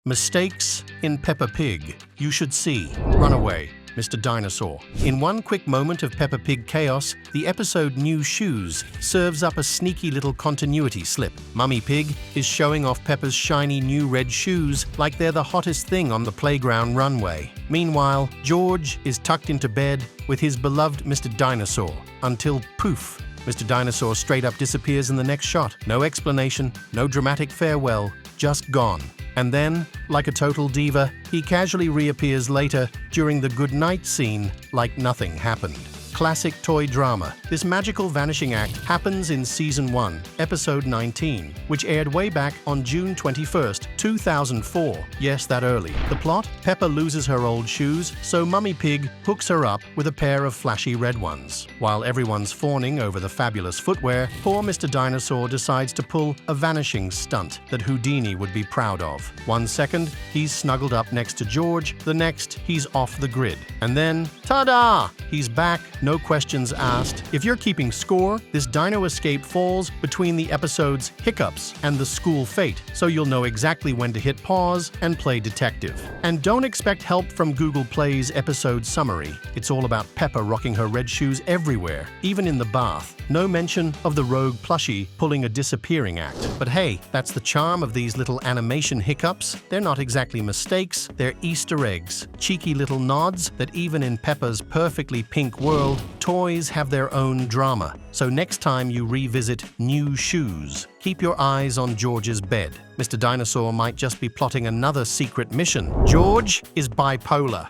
Mistakes in Peppa Pig. You should see. Runaway, Mr. Dinosaur. In one quick moment of Peppa Pig chaos, the episode New Shoes serves up a sneaky little continuity slip. Mummy Pig is showing off Peppa's shiny new red shoes like they're the hottest thing on the playground runway. Meanwhile, George is tucked into bed with his beloved Mr. Dinosaur until poof, Mr. Dinosaur straight up disappears in the next shot. No explanation, no dramatic farewell, just gone. And then, like a total diva, he casually reappears later during the goodnight scene like nothing happened. Classic toy drama. This magical vanishing act happens in Season 1, Episode 19, which aired way back on June 21st, 2004. Yes, that early. The plot? Peppa loses her old shoes, so Mummy Pig hooks her up with a pair of flashy red ones. While everyone's fawning over the fabulous footwear, poor Mr. Dinosaur decides to pull a vanishing stunt that Houdini would be proud of. 1 second, he's snuggled up next to George, the next, he's off the grid. And then, ta-da! He's back, no questions asked. If you're keeping score, this dino escape falls between the episode's hiccups and the school fate, so you'll know exactly when to hit pause and play detective. And don't expect help from Google Play's episode summary. It's all about Peppa rocking her red shoes everywhere, even in the bath. No mention of the rogue plushie pulling a disappearing act. But hey, that's the charm of these little animation hiccups. They're not exactly mistakes, they're Easter eggs. Cheeky little nods that even in Peppa's perfectly pink world, toys have their own drama. So next time you revisit New Shoes, keep your eyes on George's bed. Mr. Dinosaur might just be plotting another secret mission. George is bipolar.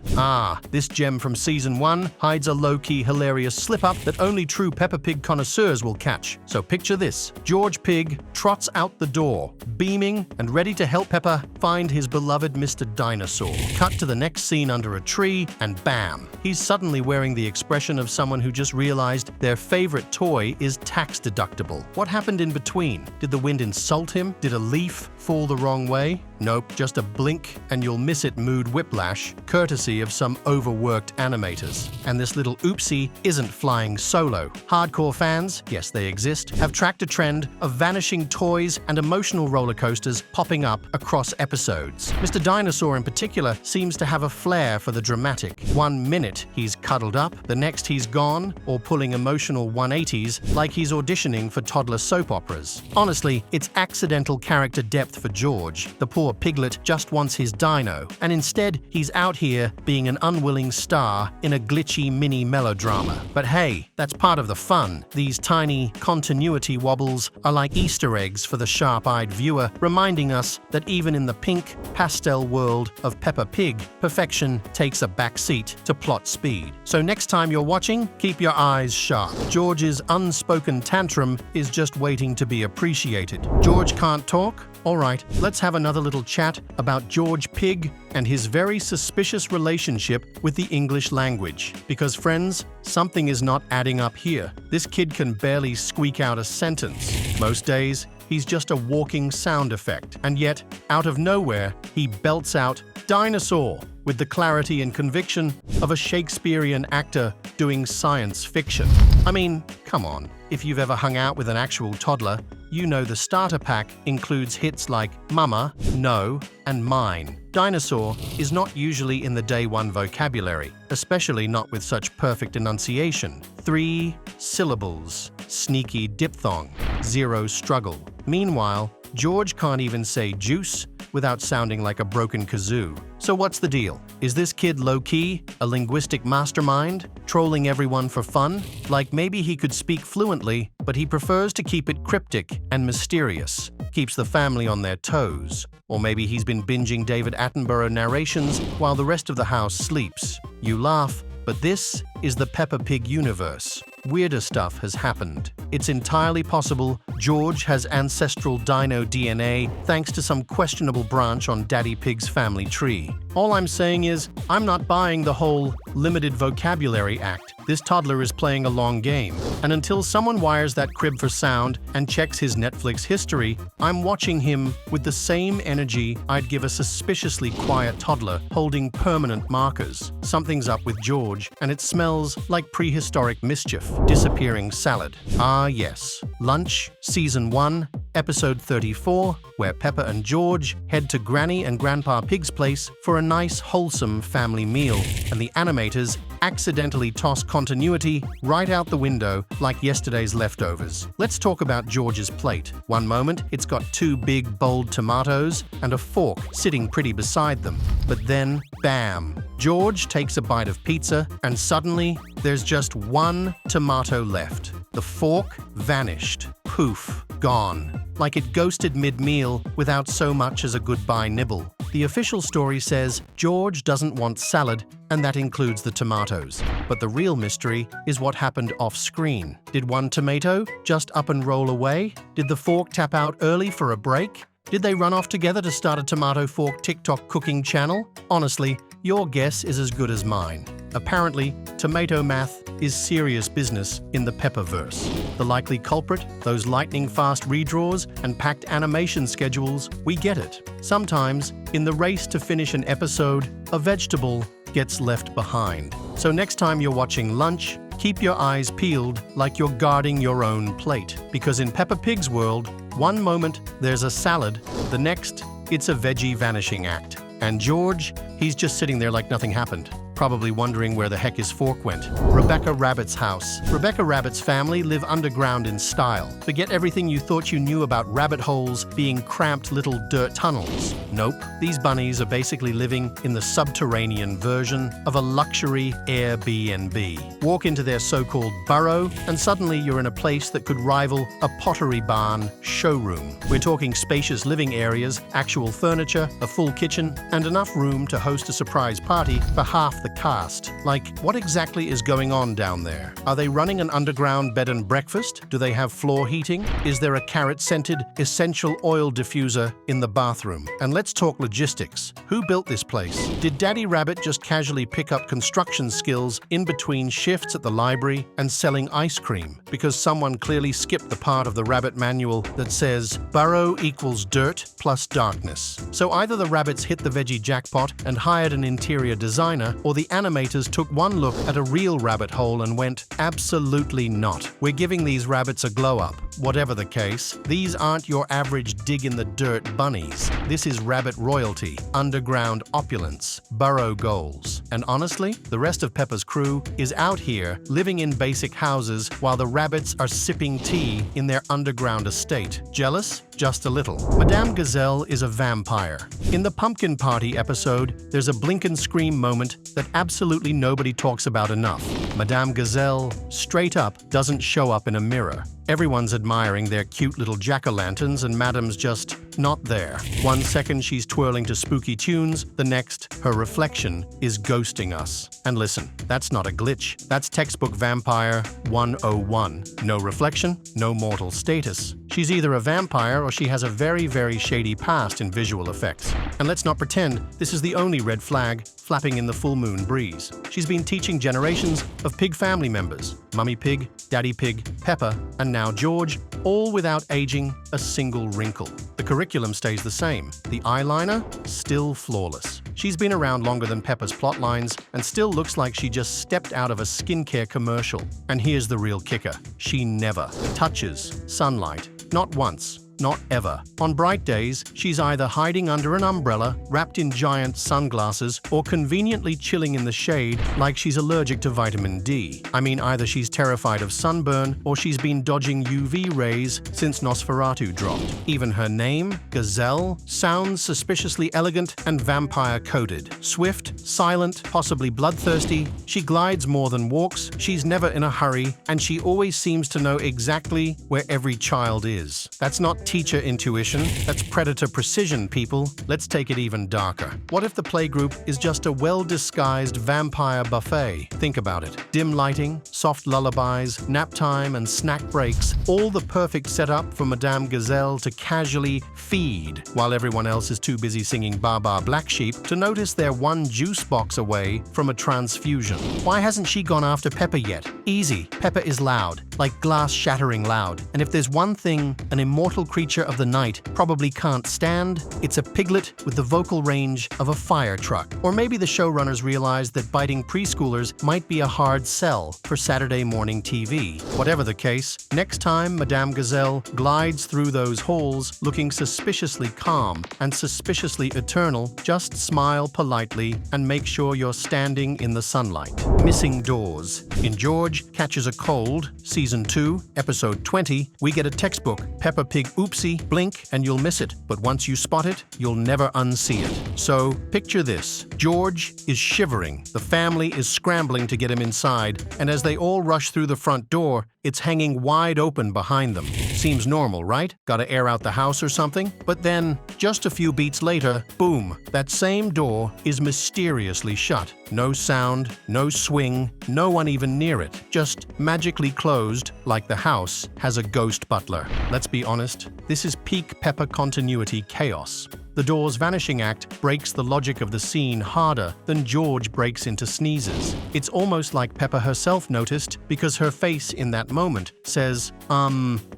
This gem from Season 1 hides a low-key hilarious slip-up that only true Peppa Pig connoisseurs will catch. So picture this. George Pig trots out the door, beaming and ready to help Peppa find his beloved Mr. Dinosaur. Cut to the next scene under a tree, and bam! He's suddenly wearing the expression of someone who just realized their favorite toy is tax deductible. What happened in between? Did the wind insult him? Did a leaf fall the wrong way? Nope, just a blink and you'll miss it mood whiplash, courtesy of some overworked animators. And this little oopsie isn't flying solo. Hardcore fans, yes they exist, have tracked a trend of vanishing toys and emotional roller coasters popping up across episodes. Mr. Dinosaur in particular seems to have a flair for the dramatic. 1 minute he's cuddled up, the next he's gone, or pulling emotional 180s like he's auditioning for toddler soap operas. Honestly, it's accidental character depth for George. The poor piglet just wants his dino, and instead he's out here being an unwilling star in a glitchy mini melodrama. But hey, that's part of the fun. These tiny continuity wobbles are like Easter eggs for the sharp-eyed viewer, reminding us that even in the pink, pastel world of Peppa Pig, perfection takes a backseat to plot speed. So next time you're watching, keep your eyes sharp. George's unspoken tantrum is just waiting to be appreciated. George can't talk? Alright, let's have another little chat about George Pig and his very suspicious relationship with the English language. Because friends, something is not adding up here. This kid can barely squeak out a sentence. Most days, he's just a walking sound effect. And yet, out of nowhere, he belts out Dinosaur with the clarity and conviction of a Shakespearean actor doing science fiction. I mean, come on. If you've ever hung out with an actual toddler, you know the starter pack includes hits like Mama, No, and Mine. Dinosaur is not usually in the day one vocabulary, especially not with such perfect enunciation. 3 syllables, sneaky diphthong, 0 struggle. Meanwhile, George can't even say juice without sounding like a broken kazoo. So what's the deal? Is this kid low-key, a linguistic mastermind, trolling everyone for fun? Like maybe he could speak fluently, but he prefers to keep it cryptic and mysterious, keeps the family on their toes. Or maybe he's been binging David Attenborough narrations while the rest of the house sleeps. You laugh, but this is the Peppa Pig universe. Weirder stuff has happened. It's entirely possible George has ancestral dino DNA thanks to some questionable branch on Daddy Pig's family tree. All I'm saying is, I'm not buying the whole limited vocabulary act. This toddler is playing a long game, and until someone wires that crib for sound and checks his Netflix history, I'm watching him with the same energy I'd give a suspiciously quiet toddler holding permanent markers. Something's up with George, and it smells like prehistoric mischief. Disappearing salad. Ah yes, Lunch, Season 1, Episode 34, where Peppa and George head to Granny and Grandpa Pig's place for a nice, wholesome family meal, and the animators accidentally toss continuity right out the window like yesterday's leftovers. Let's talk about George's plate. One moment, it's got 2 big, bold tomatoes and a fork sitting pretty beside them. But then, bam! George takes a bite of pizza, and suddenly, there's just 1 tomato left. The fork vanished. Poof, gone. Like it ghosted mid-meal without so much as a goodbye nibble. The official story says George doesn't want salad, and that includes the tomatoes. But the real mystery is what happened off-screen. Did 1 tomato just up and roll away? Did the fork tap out early for a break? Did they run off together to start a tomato fork TikTok cooking channel? Honestly, your guess is as good as mine. Apparently, tomato math is serious business in the Peppaverse. The likely culprit, those lightning-fast redraws and packed animation schedules, we get it. Sometimes, in the race to finish an episode, a vegetable gets left behind. So next time you're watching lunch, keep your eyes peeled like you're guarding your own plate. Because in Peppa Pig's world, one moment there's a salad, the next it's a veggie vanishing act. And George, he's just sitting there like nothing happened, probably wondering where the heck his fork went. Rebecca Rabbit's house. Rebecca Rabbit's family live underground in style. Forget everything you thought you knew about rabbit holes being cramped little dirt tunnels. Nope, these bunnies are basically living in the subterranean version of a luxury Airbnb. Walk into their so-called burrow, and suddenly you're in a place that could rival a Pottery Barn showroom. We're talking spacious living areas, actual furniture, a full kitchen, and enough room to host a surprise party for half the cast. Like, what exactly is going on down there? Are they running an underground bed and breakfast? Do they have floor heating? Is there a carrot-scented essential oil diffuser in the bathroom? And let's talk logistics. Who built this place? Did Daddy Rabbit just casually pick up construction skills in between shifts at the library and selling ice cream? Because someone clearly skipped the part of the Rabbit manual that says, burrow equals dirt plus darkness. So either the rabbits hit the veggie jackpot and hired an interior designer, or the animators took one look at a real rabbit hole and went, absolutely not. We're giving these rabbits a glow-up. Whatever the case, these aren't your average dig-in-the-dirt bunnies. This is rabbit royalty, underground opulence, burrow goals. And honestly, the rest of Peppa's crew is out here living in basic houses while the rabbits are sipping tea in their underground estate. Jealous? Just a little. Madame Gazelle is a vampire. In the Pumpkin Party episode, there's a blink and scream moment that absolutely nobody talks about enough. Madame Gazelle, straight up, doesn't show up in a mirror. Everyone's admiring their cute little jack-o'-lanterns, and Madame's just not there. One second she's twirling to spooky tunes, the next, her reflection is ghosting us. And listen, that's not a glitch. That's textbook Vampire 101. No reflection, no mortal status. She's either a vampire or she has a very, very shady past in visual effects. And let's not pretend this is the only red flag flapping in the full moon breeze. She's been teaching generations of pig family members, Mummy Pig, Daddy Pig, Peppa, and now George, all without aging a single wrinkle. The curriculum stays the same. The eyeliner, still flawless. She's been around longer than Peppa's plotlines and still looks like she just stepped out of a skincare commercial. And here's the real kicker. She never touches sunlight. Not once. Not ever. On bright days, she's either hiding under an umbrella, wrapped in giant sunglasses, or conveniently chilling in the shade like she's allergic to vitamin D. I mean, either she's terrified of sunburn, or she's been dodging UV rays since Nosferatu dropped. Even her name, Gazelle, sounds suspiciously elegant and vampire-coded. Swift, silent, possibly bloodthirsty, she glides more than walks, she's never in a hurry, and she always seems to know exactly where every child is. That's not teacher intuition, that's predator precision, people. Let's take it even darker. What if the playgroup is just a well-disguised vampire buffet? Think about it. Dim lighting, soft lullabies, nap time, and snack breaks, all the perfect setup for Madame Gazelle to casually feed, while everyone else is too busy singing Ba Ba Black Sheep to notice they're one juice box away from a transfusion. Why hasn't she gone after Peppa yet? Easy. Peppa is loud, like glass shattering loud. And if there's one thing an immortal creature of the night probably can't stand, it's a piglet with the vocal range of a fire truck. Or maybe the showrunners realized that biting preschoolers might be a hard sell for Saturday morning TV. Whatever the case, next time Madame Gazelle glides through those halls looking suspiciously calm and suspiciously eternal, just smile politely and make sure you're standing in the sunlight. Missing doors. In George Catches a Cold, Season 2, Episode 20, we get a textbook, Peppa Pig oopsie, blink and you'll miss it, but once you spot it, you'll never unsee it. So, picture this. George is shivering, the family is scrambling to get him inside, and as they all rush through the front door, it's hanging wide open behind them. Seems normal, right? Gotta air out the house or something? But then, just a few beats later, boom, that same door is mysteriously shut. No sound, no swing, no one even near it. Just magically closed, like the house has a ghost butler. Let's be honest, this is peak Peppa continuity chaos. The door's vanishing act breaks the logic of the scene harder than George breaks into sneezes. It's almost like Peppa herself noticed, because her face in that moment says,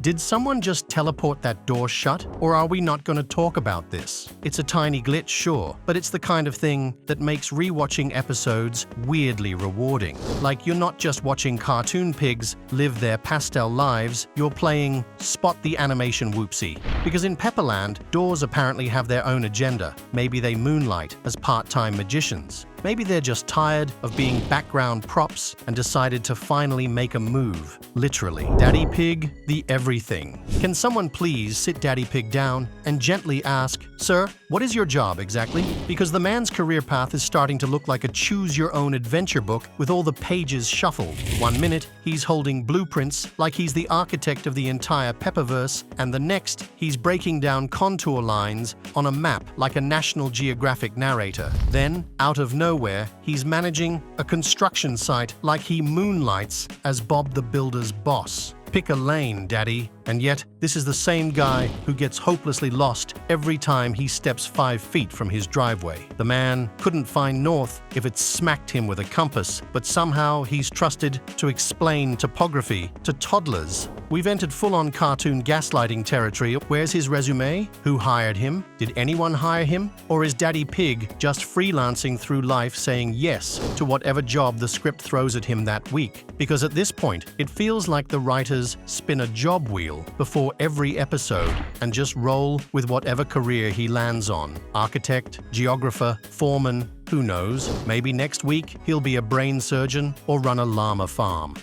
did someone just teleport that door shut? Or are we not going to talk about this? It's a tiny glitch, sure, but it's the kind of thing that makes rewatching episodes weirdly rewarding. Like you're not just watching cartoon pigs live their pastel lives, you're playing Spot the Animation Whoopsie. Because in Peppaland, doors apparently have their own agenda. Maybe they moonlight as part-time magicians. Maybe they're just tired of being background props and decided to finally make a move. Literally. Daddy Pig, the everything. Can someone please sit Daddy Pig down and gently ask, "Sir, what is your job exactly?" Because the man's career path is starting to look like a choose-your-own-adventure book with all the pages shuffled. One minute, he's holding blueprints like he's the architect of the entire Peppaverse, and the next, he's breaking down contour lines on a map like a National Geographic narrator. Then, out of nowhere, he's managing a construction site like he moonlights as Bob the Builder's boss. Pick a lane, Daddy. And yet, this is the same guy who gets hopelessly lost every time he steps 5 feet from his driveway. The man couldn't find north if it smacked him with a compass, but somehow he's trusted to explain topography to toddlers. We've entered full-on cartoon gaslighting territory. Where's his resume? Who hired him? Did anyone hire him? Or is Daddy Pig just freelancing through life saying yes to whatever job the script throws at him that week? Because at this point, it feels like the writers spin a job wheel before every episode and just roll with whatever career he lands on. Architect, geographer, foreman, who knows? Maybe next week he'll be a brain surgeon or run a llama farm.